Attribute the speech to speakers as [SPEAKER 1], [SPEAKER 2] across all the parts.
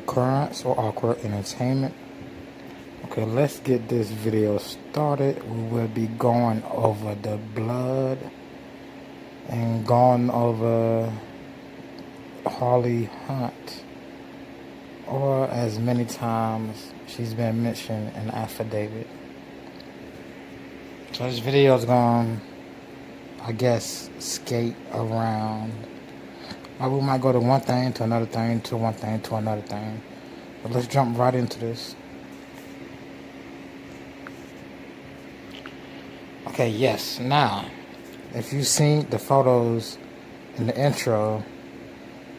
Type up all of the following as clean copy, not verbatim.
[SPEAKER 1] occurrence or awkward entertainment. Okay, let's get this video started. We will be going over the blood and going over Holly Hunt, or as many times she's been mentioned in the affidavit. So this video is going, I guess, skate around. We might go to one thing to another thing to one thing to another thing. But let's jump right into this. Okay, yes. Now, if you've seen the photos in the intro,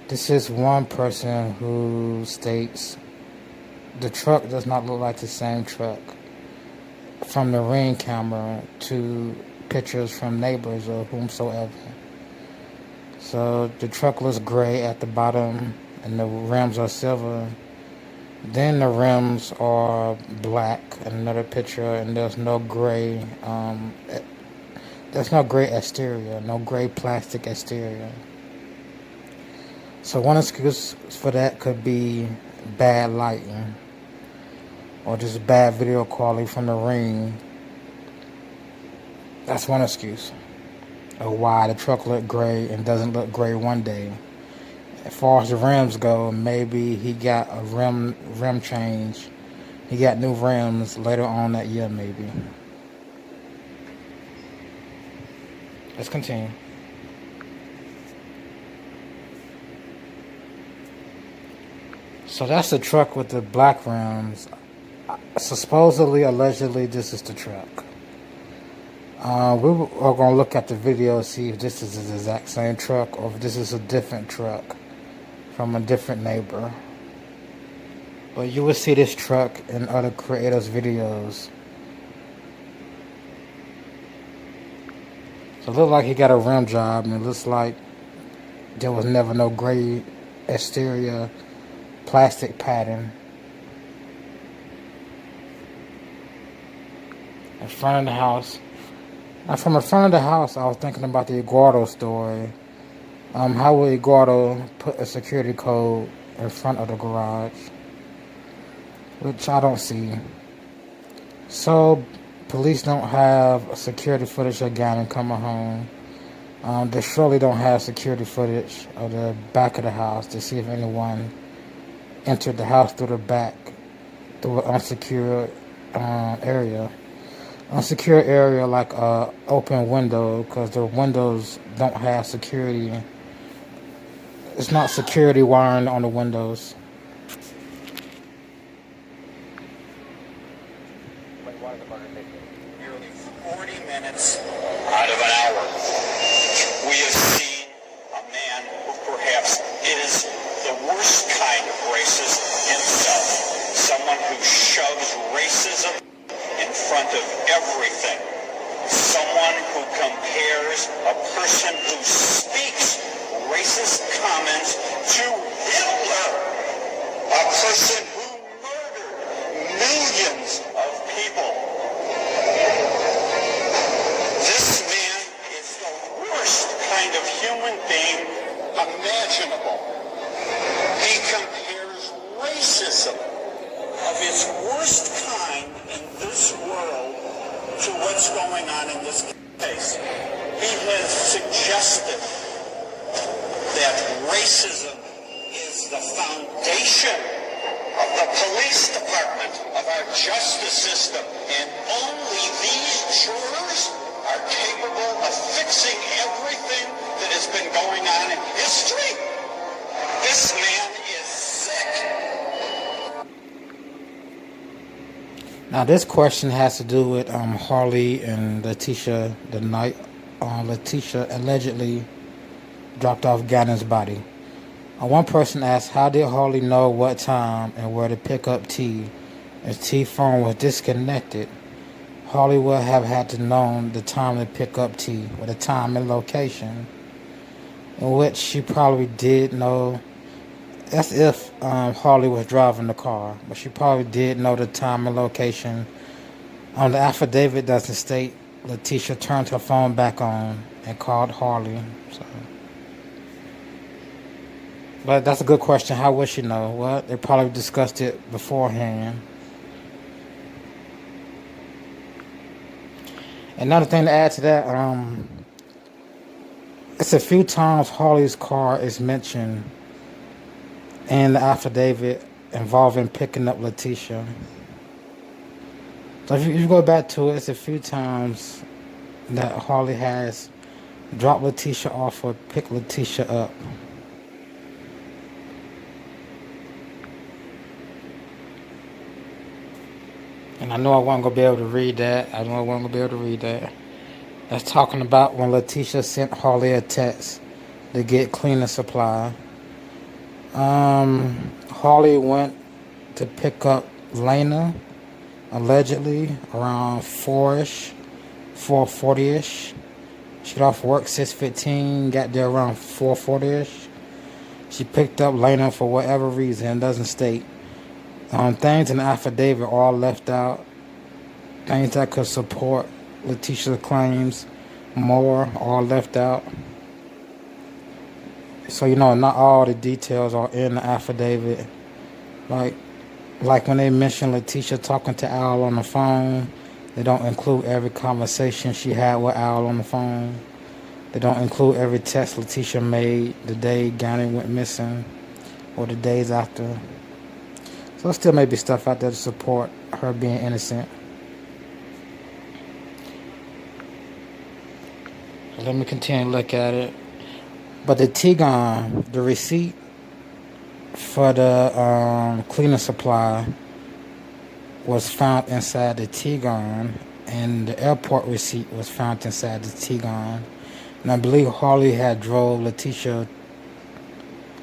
[SPEAKER 1] this is one person who states the truck does not look like the same truck from the ring camera to pictures from neighbors or whomsoever. So the truck looks gray at the bottom and the rims are silver. Then the rims are black in another picture, and there's no gray exterior, no gray plastic exterior. So one excuse for that could be bad lighting or just bad video quality from the ring. That's one excuse of why the truck looked gray and doesn't look gray one day. As far as the rims go, maybe he got a rim change. He got new rims later on that year, maybe. Let's continue. So that's the truck with the black rims. Supposedly, allegedly, this is the truck. We are going to look at the video, see if this is the exact same truck or if this is a different truck from a different neighbor. But you will see this truck in other creators' videos. So it looks like he got a rim job, and it looks like there was never no gray exterior plastic pattern. In front of the house. Now, from the front of the house, I was thinking about the Eduardo story. How would Eduardo put a security code in front of the garage? Which I don't see. So, police don't have security footage of Gannon coming home. They surely don't have security footage of the back of the house to see if anyone entered the house through the back, through an unsecured area. Unsecure area like a open window, because the windows don't have security. It's not security wiring on the windows.
[SPEAKER 2] Nearly 40 minutes out of an hour, we have seen a man who perhaps is the worst kind of racist himself. Someone who shoves racism in front of everything. Someone who compares a person who speaks racist comments to Hitler. A person who murdered millions of people. This man is the worst kind of human being imaginable. He compares racism of its worst kind in this world to what's going on in this case. He has suggested that racism is the foundation of the police department, of our justice system, and only these jurors are capable of fixing everything that has been going on in history. This man is sick.
[SPEAKER 1] Now this question has to do with Harley and Letecia the night Letecia allegedly dropped off Gannon's body. One person asked, how did Harley know what time and where to pick up T? If T's phone was disconnected, Harley would have had to know the time to pick up T, or the time and location, in which she probably did know. That's if Harley was driving the car, but she probably did know the time and location. The affidavit doesn't state Letecia turned her phone back on and called Harley. So But that's a good question. How would she know? Well, they probably discussed it beforehand. Another thing to add to that, it's a few times Harley's car is mentioned in the affidavit involving picking up Letecia. So if you go back to it, it's a few times that Harley has dropped Letecia off or picked Letecia up. And I know I wasn't going to be able to read that. That's talking about when Letecia sent Harley a text to get cleaner supply. Harley went to pick up Lena, allegedly, around 4-ish, 4:40-ish. She got off work 6:15, got there around 4:40-ish. She picked up Lena for whatever reason, doesn't state. Things in the affidavit all left out. Things that could support Letecia's claims more all left out. So, not all the details are in the affidavit. Like when they mention Letecia talking to Al on the phone, they don't include every conversation she had with Al on the phone. They don't include every text Letecia made the day Gannon went missing or the days after. So there still may be stuff out there to support her being innocent. So let me continue to look at it. But the Tiguan, the receipt for the cleaner supply was found inside the Tiguan, and the airport receipt was found inside the Tiguan. And I believe Harley had drove Letecia.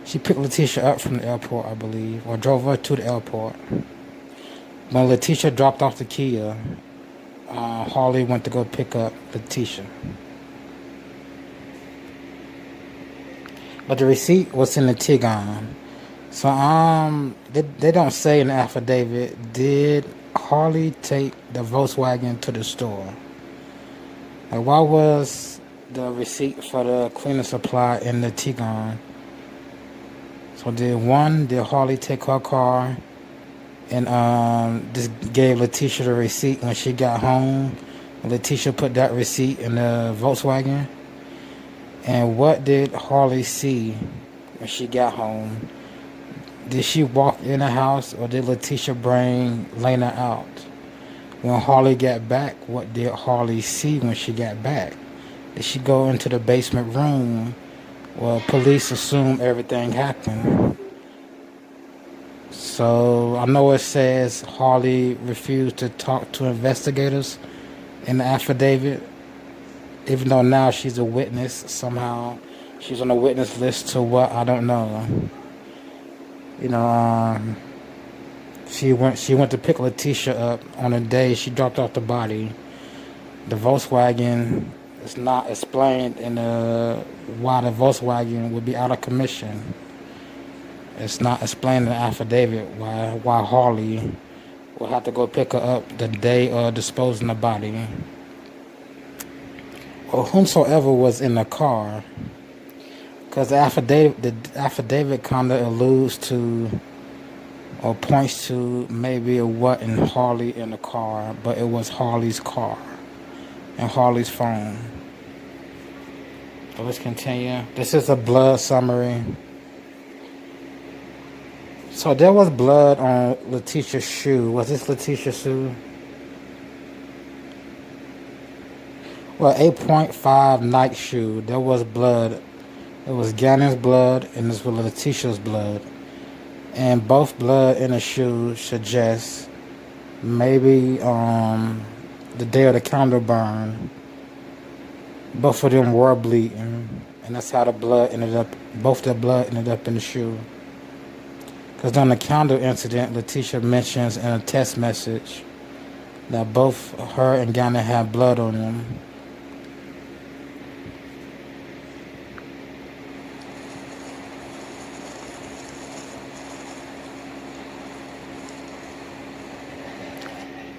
[SPEAKER 1] She picked Letecia up from the airport, I believe, or drove her to the airport. When Letecia dropped off the Kia, Harley went to go pick up Letecia. But the receipt was in the Tiguan. So they don't say in the affidavit, did Harley take the Volkswagen to the store? Like, why was the receipt for the cleaner supply in the Tiguan? So did Harley take her car and just gave Letecia the receipt when she got home? And Letecia put that receipt in the Volkswagen? And what did Harley see when she got home? Did she walk in the house, or did Letecia bring Lena out? When Harley got back, what did Harley see when she got back? Did she go into the basement room? Well, police assume everything happened. So I know it says Harley refused to talk to investigators in the affidavit, even though now she's a witness. Somehow she's on the witness list to what, I don't know. She went to pick Letecia up on the day she dropped off the body. The Volkswagen is not explained in why the Volkswagen would be out of commission. It's not explained in the affidavit why Harley will have to go pick her up the day of disposing the body, or whomsoever was in the car. Because the affidavit kind of alludes to or points to maybe it wasn't Harley in the car, but it was Harley's car and Harley's phone. So let's continue. This is a blood summary. So there was blood on Letecia's shoe. Was this Letecia's shoe? Well, 8.5 night shoe. There was blood. It was Gannon's blood and this was Letecia's blood. And both blood in the shoe suggests maybe the day of the candle burn, both of them were bleeding, and that's how both the blood ended up in the shoe. Because during the candle incident, Letecia mentions in a text message that both her and Gannon had blood on them.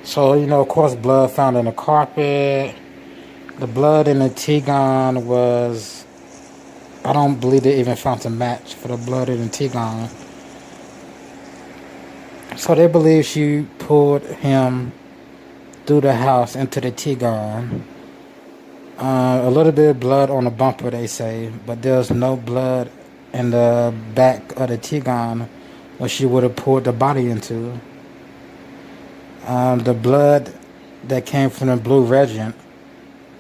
[SPEAKER 1] So, of course, blood found in the carpet. The blood in the Tiguan was I don't believe they even found a match for the blood in the Tiguan. So they believe she pulled him through the house into the Tiguan. A little bit of blood on the bumper, they say, but there's no blood in the back of the Tiguan where she would have pulled the body into. The blood that came from the Blue Regent,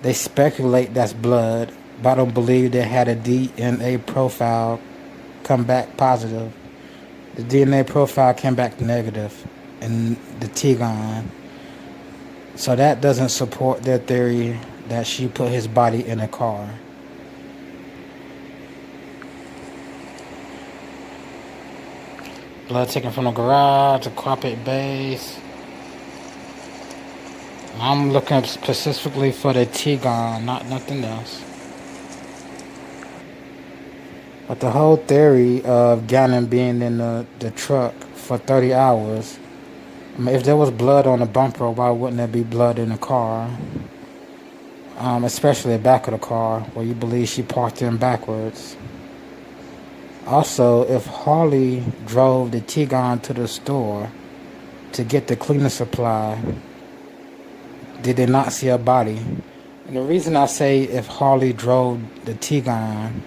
[SPEAKER 1] they speculate that's blood, but I don't believe they had a DNA profile come back positive. The DNA profile came back negative in the Tiguan. So that doesn't support their theory that she put his body in a car. Blood taken from the garage, a carpet base. I'm looking specifically for the Tiguan, not nothing else. But the whole theory of Gannon being in the truck for 30 hours, I mean, if there was blood on the bumper, why wouldn't there be blood in the car? Especially the back of the car, where you believe she parked in backwards. Also, if Harley drove the Tiguan to the store to get the cleaning supply, did they not see a body? And the reason I say if Harley drove the Tiguan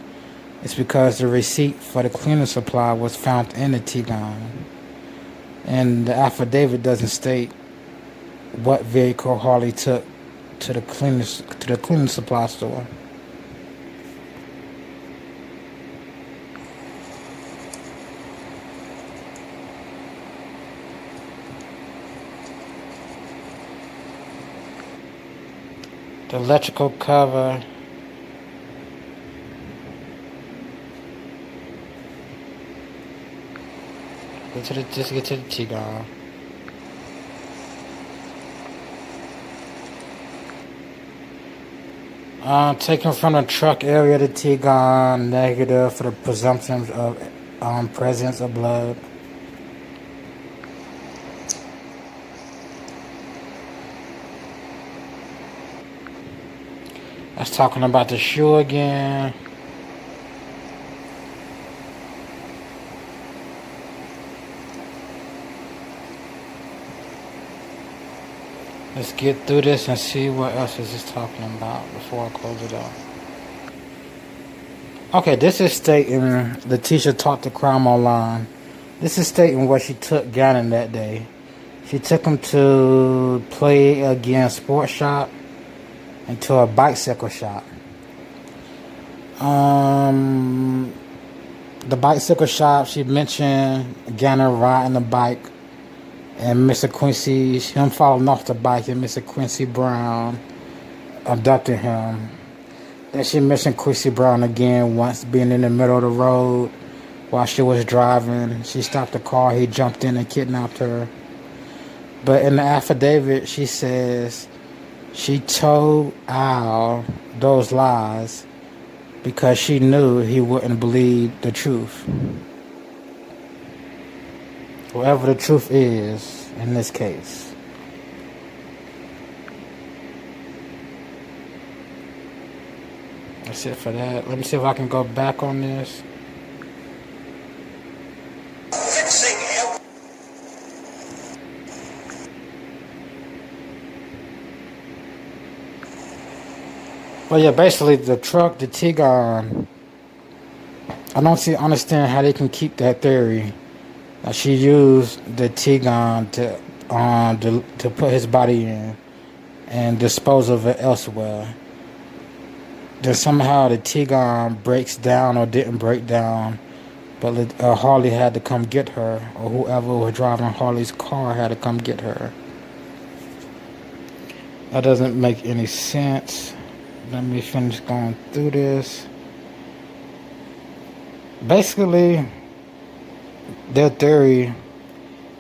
[SPEAKER 1] is because the receipt for the cleaning supply was found in the Tiguan. And the affidavit doesn't state what vehicle Harley took to the cleaning supply store. The electrical cover. Just get to the Tiguan. Taken from the truck area to Tiguan, negative for the presumption of presence of blood. That's talking about the shoe again. Let's get through this and see what else is this talking about before I close it out. Okay, this is stating Letecia taught the crime online. This is stating where she took Gannon that day. She took him to Play Again Sports Shop and to a bicycle shop. The bicycle shop, she mentioned Gannon riding the bike and Mr. Quincy, him falling off the bike, and Mr. Quincy Brown abducted him. Then she mentioned Quincy Brown again once being in the middle of the road while she was driving. She stopped the car, he jumped in and kidnapped her. But in the affidavit, she says she told Al those lies because she knew he wouldn't believe the truth. Whatever the truth is in this case. That's it for that. Let me see if I can go back on this. Well, yeah, basically the truck, the Tiguan, I don't understand how they can keep that theory. She used the Tiguan to put his body in and dispose of it elsewhere. Then somehow the Tiguan breaks down or didn't break down, but Harley had to come get her, or whoever was driving Harley's car had to come get her. That doesn't make any sense. Let me finish going through this. Basically, their theory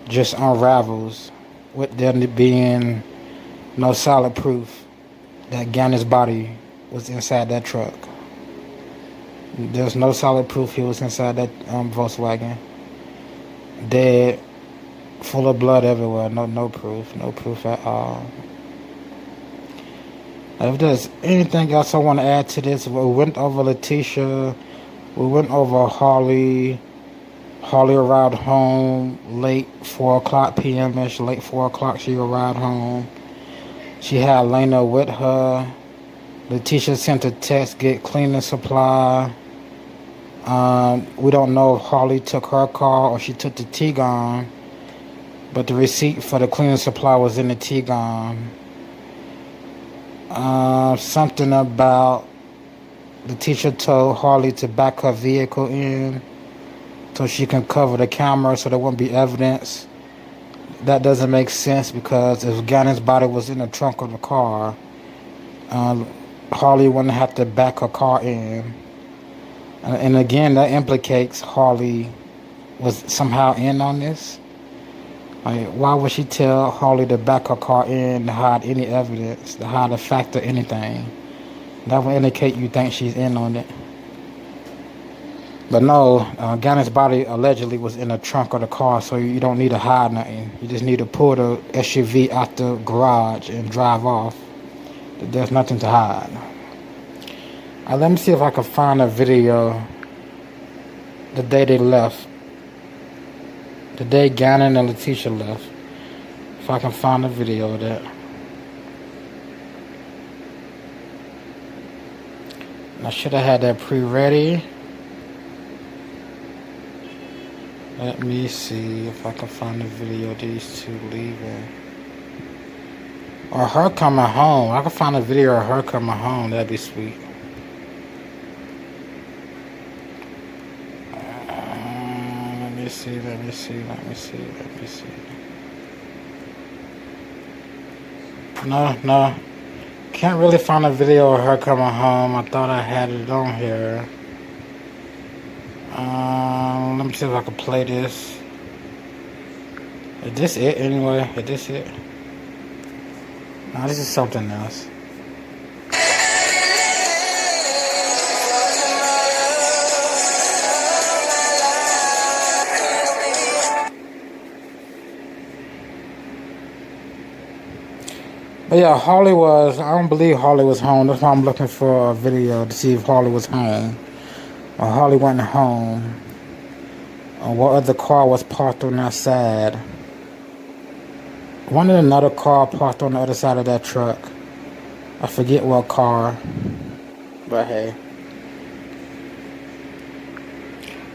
[SPEAKER 1] just unravels with there being no solid proof that Gannon's body was inside that truck. There's no solid proof he was inside that Volkswagen. Dead, full of blood everywhere. No proof at all. If there's anything else I want to add to this, we went over Letecia. We went over Holly. Holly arrived home late 4 o'clock p.m.ish, late 4 o'clock she arrived home. She had Lena with her. Letecia sent a text, get cleaning supply. We don't know if Holly took her car or she took the Tiguan, but the receipt for the cleaning supply was in the Tiguan. Something about Letecia told Holly to back her vehicle in so she can cover the camera so there won't be evidence. That doesn't make sense because if Gannon's body was in the trunk of the car, Holly wouldn't have to back her car in. And again, that implicates Holly was somehow in on this. Like, why would she tell Holly to back her car in to hide any evidence, to hide a fact or anything? That would indicate you think she's in on it. But no, Gannon's body allegedly was in the trunk of the car, so you don't need to hide nothing. You just need to pull the SUV out the garage and drive off. There's nothing to hide. Let me see if I can find a video the day they left. The day Gannon and Letecia left. If I can find a video of that. And I should have had that pre-ready. Let me see if I can find a video of these two leaving. Or her coming home. I can find a video of her coming home. That'd be sweet. Let me see. No. Can't really find a video of her coming home. I thought I had it on here. Let me see if I can play this. Is this it anyway? Is this it? No, this is something else. But yeah, I don't believe Holly was home. That's why I'm looking for a video to see if Holly was home. Or Holly went home. Or what other car was parked on that side. One and another car parked on the other side of that truck. I forget what car. But hey.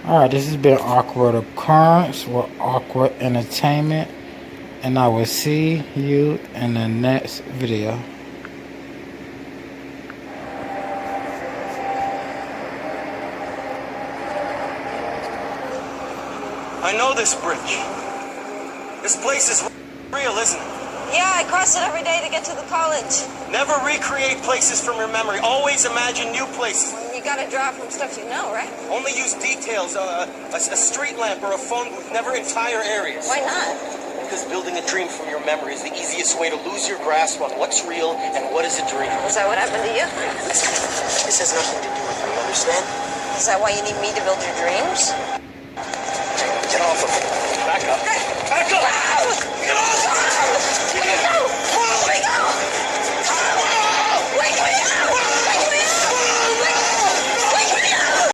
[SPEAKER 1] Alright, this has been Awkward Occurrence with Awkward Entertainment. And I will see you in the next video.
[SPEAKER 3] I know this bridge. This place is real, isn't it?
[SPEAKER 4] Yeah, I cross it every day to get to the college.
[SPEAKER 3] Never recreate places from your memory. Always imagine new places.
[SPEAKER 4] You gotta draw from stuff you know, right?
[SPEAKER 3] Only use details, a street lamp or a phone booth, never entire areas.
[SPEAKER 4] Why not?
[SPEAKER 3] Because building a dream from your memory is the easiest way to lose your grasp on what's real and what is a dream.
[SPEAKER 4] Is that what happened to you?
[SPEAKER 3] This has nothing to do with me, you understand?
[SPEAKER 4] Is that why you need me to build your dreams?
[SPEAKER 3] Get off of me. Back up. Back up!